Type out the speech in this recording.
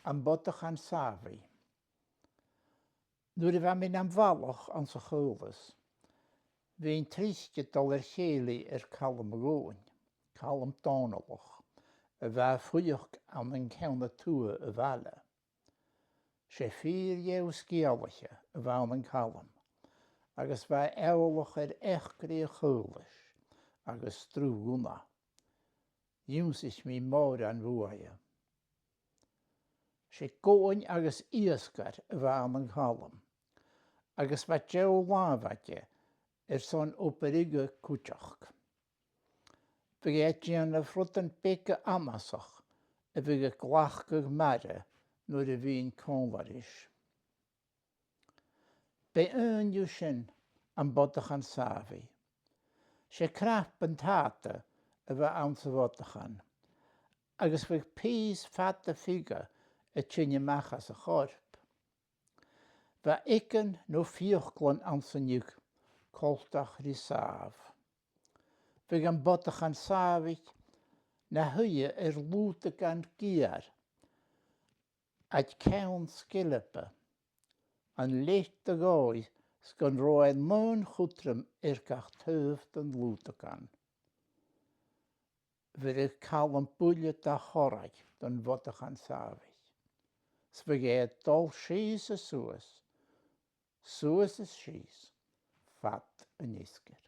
am bodach an safi. Nuair a bheith min am bhealach an sa chomhas, bhíon trísce dul chéalaí Calm Róin, Calm Dónalach, a bheith fuideach an ceanna tua a bheala. Sé fíor dhéh scialacha a bheann an Calm, agus bheith eolach echgraí a cholas agus trúna. Dúnsis mí mór an bhuaia. Sé góin agus íoscar a bheann an Calm, agus bheith deo lábhaide son operige cúteach. Bheith déanamh rutan béca amasach a bheith glachgach mara nuair a bhíon cónlaris. Be aniu sin an bodach an safi. Sé crap an táta a bheith an sa bodachan, agus bheith pís fata figa a tinne machas a chorp. Bheith icin nó fiochlan an sa niuch coltach risaf. Bheith an bodach an safich na huie lúta gan giar, ag ceann skillepe, an leicht a gáid sgan roiin mún chutram gach tuamh den lúta gan. Bheith Calm buile da chorraig den bodach an safich. Sbheith dul síos a suas is síos, fat an iscar.